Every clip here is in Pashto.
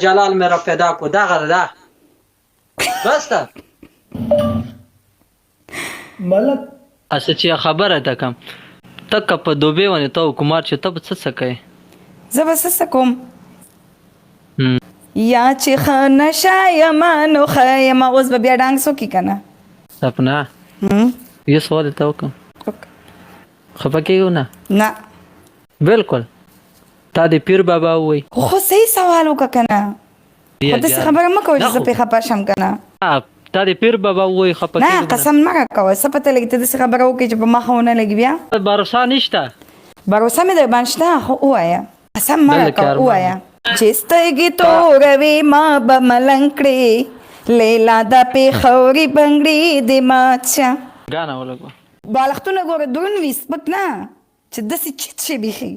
جلال مې را پیدا کو دغه ده بس ده ملک اسه چې خبره ده کوم تک په دوبه ونه ته حکومت چې ته څه څه کوي زه به څه کوم یا چې ښه نشه یمه نو ښه یمه اوس به بیا ډانګ څوکي که نه سپنا یو سوال ته وکړم خفه کېږو نه نه بالکل تا د پیر بابا ووایي خو صحیح سوال وکړه که نه خو داسې خبره مه کوه چې زه پرې خفه شم که نه تا د پیر بابا ووایي خفه نه کېږو قسم مه راکوه څه پته لګي ته داسې خبره وکړې چې په ما ښه ونه لګي بیا بروسه نشته بروسه مې در باندې شته خو ووایه قسم مه راکوه ووایه چې سترګې توروې ما به ملنګ کړې لیلا د پېښوري بنګړې دې مات شه ګانه ولګوه بالښتونه ګوره دروند وي سپک نه چې داسې چیت شي بیخي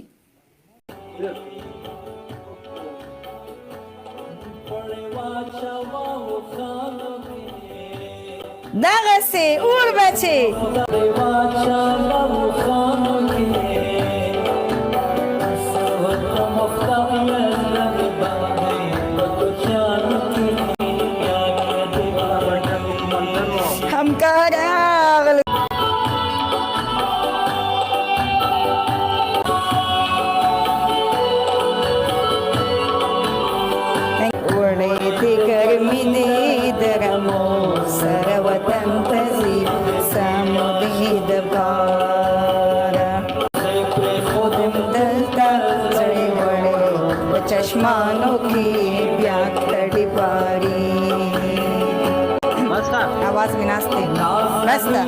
دغسې اور بچې همکار راغلی وړې دې ګرمي دې د رمو سره وطن ته ځي سامو دې د باره دلته زړې وړې په چشمانو کې بیا کړي پاري आवाज में नाचते रास्ता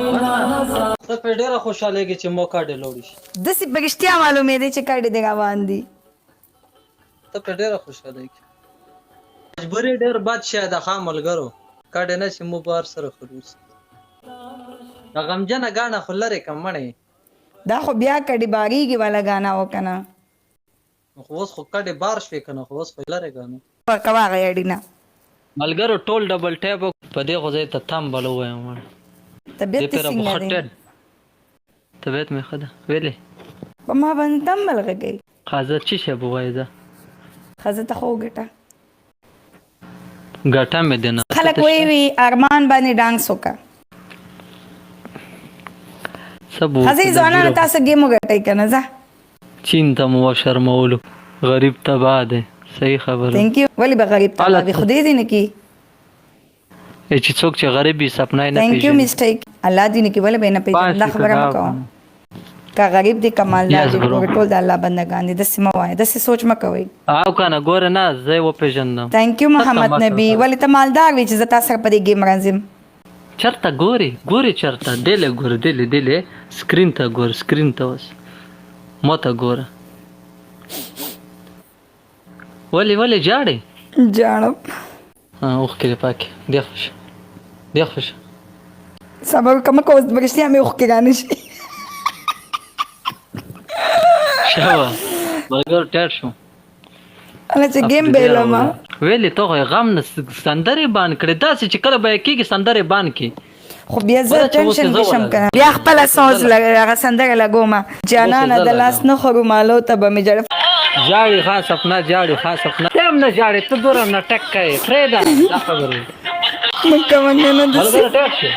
ته په ډیره خوشاله چې موقع ډلوړي شي دسی بغشتیا معلومه دي چې کړي دی روان دي ته په ډیره خوشاله مجبورې ډیر بد شه د خاملګرو کډه نه چې مو بار سره خروس د غمجنه غاڼه خلره کمړې دا خو بیا کړي باریږي والا غانا وکنه خو اوس خو کډه بار شوي کنه خو اوس خلره غاڼه کوا غېډینا ملګرو ټول ډبل ټیپ په دې خو زه ته تم بل وایم طبيعت څنګه ده طبيعت مې خده ویلې په ما باندې تم بلغږي خازه چی شه بوای ده خزه ته خو ګټه ګټه مې دینه خلک وی ارمان باندې ډانس وکا سبو خزه ځوانانو تاسو گیمو ګټای کنه ځه چین ته مو شرمولو غریب تبا ده صحیح خبره ثانک یو ولی به غریب ته به خدای دې نه کی چې څوک چې غریبي سپنا نه ثانک یو مسټیک الله دې نه کی ولی به نه پیژن دا خبره مکو کا غریب دې کمالدار دې ټول د الله بندگان دي د سیمه وای د سوچ مکوي او کنه ګور نه زه و پیژنم ثانک یو محمد نبی ولی ته مالدار وی چې زتا سره په دې گیم راځم چرته ګوري چرته دله ګور دله سکرین ته ګور سکرین ته وس ماته ګور ولی جاړي جاړم اوخ کې پاکي دی خوش صبر کوم کوز بغشتیا مې اوخ کې غانې شي شاوه برګر ټر شو انا چې گیم بیلما ویلې ته غم نه سندري بان کړې داسې چې کله به کېږي سندري بان کې خو بیا زه ټینشن بشم کنه بیا خپل سوز لګه سندره لګوم جانانه د لاس نه خرو مالو ته به مې جړ جاړي خاص اپنا جاړي خاص اپنا تم نه جاړي ته دورم نه ټک کوي فريدا دا خبره مکه مننه نه دسي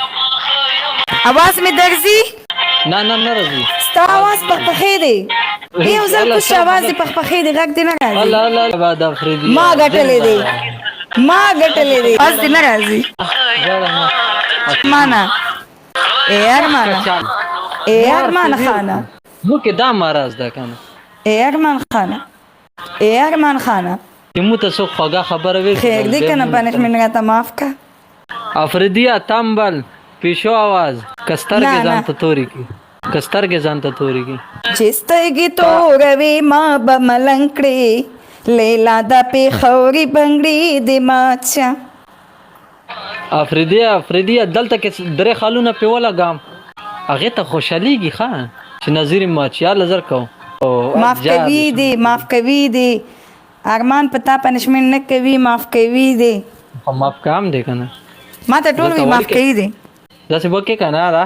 आवाज می درځي نه راځي ستا आवाज په پخې دی یو ځل کو आवाज په پخې دی غږ دی نه راځي الله بعد فريدي ما غټلې دی بس دی نه راځي مانا ارمان خانه نو کې دا مرز ده کنه ارمان خانه تیمو ته څو خوږه خبره وی خیر دې کنه پنځمنټ راته معاف کا افریدیا تامبل پیشو आवाज کستر کې ځان ته توري کی چستګي توروي ما به ملنګ کړې لیلا د پېښوري بنګړې دې مات شه افریدیا دلته کې درې خالونه په ولا ګام هغه ته خوشاليږي ښا چې نظر ماچیا لزر کو معاف کوي دي ارمان پتا پنشمنت نه کوي معاف کوي دي معاف کام دي کنه ما ته ټول معاف کوي دي داسې وکي کنه را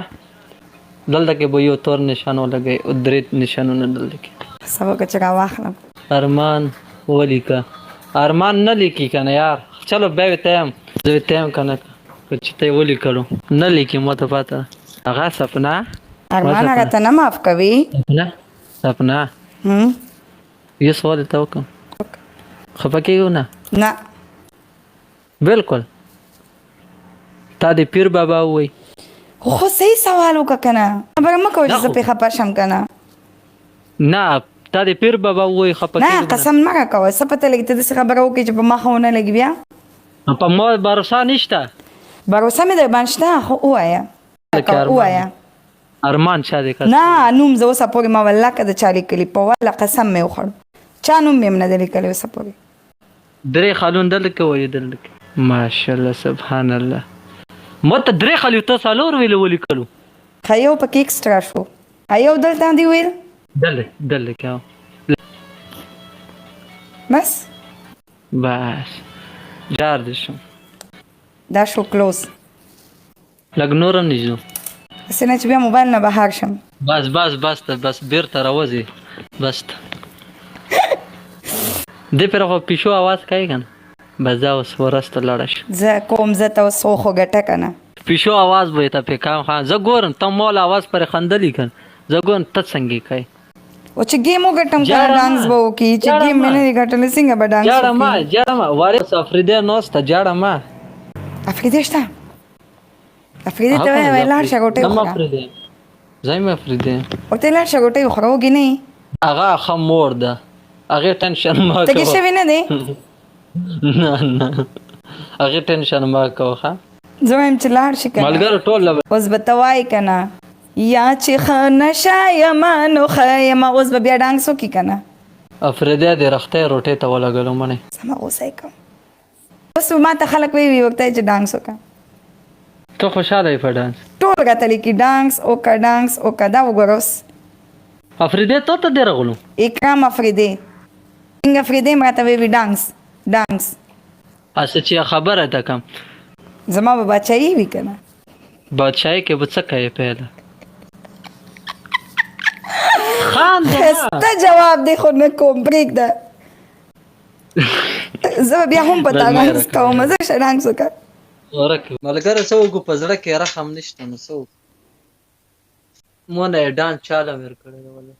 دلته کې به یو تور نشانو لګي او درې نشانونه دلته کې سبا کچرا واخلم ارمان ولیکا ارمان نه لیکي کنه یار. چلو بیا تیم زه تیم کنه چې ته ولي کړو نه لیکي مو ته پاته هغه سپنا ارمان هغه ته نه معاف کوي. سپنا یو سوال ته وکم خفه کېږو نه بالکل تا د پیر بابا وای خو صحیح سوال وکړه کنه خبره مه کوه چې زه پې خفه شم کنه. نه تا د پیر بابا وای خفه نه کېږو قسم نه راکوه څه پته لګي ته داسې خبره وکړې چې په ما ښه ونه لګي بیا. په ما باروسا نشته باروسه مې در باندې شته خو ووایه ووایه. ارمان چا دی نه نوم زه اوسه پورې ما والله که د چا لیکلي په والله قسم مې وخوړ چا نوم مې هم نه دی لیکلی اوسه پورې. درې خالون دلته وایي دلته ماشاءالله سبحان الله. ما ته درې خالو ته څلور ویلې ولیکلو ښه یو پکې اکسټرا شو یو دلته دې ویل دلته کې بس جار دې شو دا شو کلوز لږ نور هم نږدو هسې نه چې بیا موبایل نه بهر شم. بس بیرته راوځي بس دې پرې خو پیشو اواز کوي که نه بس دا اوس ورسته لاړه شو زه کوم زه ته اوس خو ګټه که نه پیشو आवाज به ته پیکام خان زه ګورم ته مول आवाज پر خندلی کن زه ګورم ته څنګه کوي او چې گیم وګټم کنه ډانس به وکړي چې گیم مې نه دی ګټلی څنګه به ډانس وکړي. جاړه ما وارث افریدی نوسته جاړه ما افریدی شته افریدی ته وایي لاړ شه ګوټۍ وخوره زایم افریدی ورته لاړ شه ګوټۍ وخوره وږې نه یې هغه ښه مور ده هغې ټینشن مه تږې کوه شوې نه دی نه هغې ټینشن مه کوه ښه زه وایم چې لاړ شي که نه ملګرو ټول اوس به ته وایې که نه یا چې ښه نشه یمه نو ښه یمه اوس به بیا ډانس وکړي که نه. افریدی د رختۍ روټۍ ته ولګلو منې سمه غوسه یې کوم اوس ما ته خلک وایي وقتی چې ډانس وکړه ته خوشحاله یې په ډانس ټول راته لیکي ډانس وکړه ډانس وکړه دا وګوره اوس افریدی ته دې راغلو اکرام افریدی څنګه افریدی م راته وایي ډانس اسه چې خبره ده کم زما به بادشاهي وي که نه بادشاهي کې به څه کوې پهله ښایسته جواب دی خو نه کوم پرېږده زه به بیا هم په تا ډانس کوم زه شه ډانس وکړه ملګره څه وکړو په زړه کې رحم نشته نو څه وکړو مونه یې ډانس چاله ویر کړی دی ولې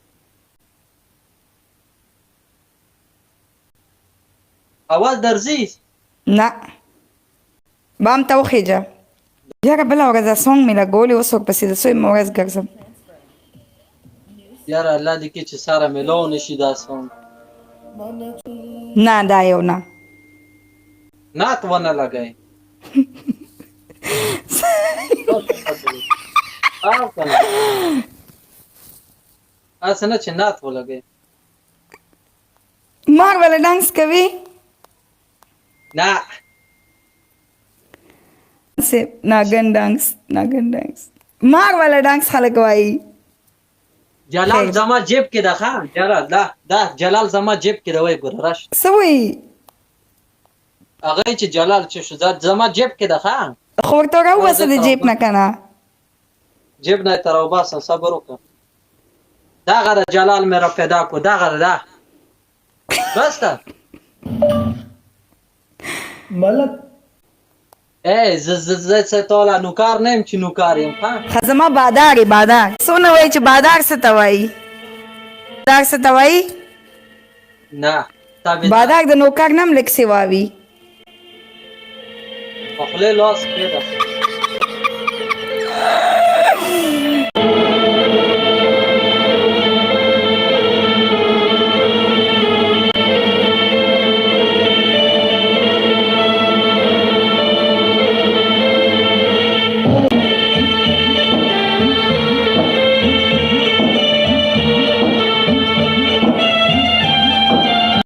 اواز درځي نه بام ته وخېجه یاره بله ورځ سونګ مې لګولې اوس ورپسې د څویمه ورځ ګرځم یاره الله دې کړي چې ساره میلاو نشي دا سونګ نه دا یو نه نعت ونه لګئ هسې نه چې نعت ولګئ مار والا ډانس کوي نه ناګن ډانس مار والا ډانس خلک وایي جلال زما جیب کې ده ښه جلال دا جلال زما جیب کې ده وایي ګوره راشه څه وایي هغه چې جلال چې شو زما جیب کې ده ښه خو ورته راوباسه د جیب نه که نه جیب نه یې ته راوباسه صبر وکړه دغه ده جلال مې را پیدا کړو دغه ده بس ده ملک ای زه څه تاله نوکار نه یم چې نوکار یم ښه ښه زما بادار څونه وایي چې بادار څه ته وایي نه بادار د نوکر نه هم لږ سوا وي په خولې لاس کېږده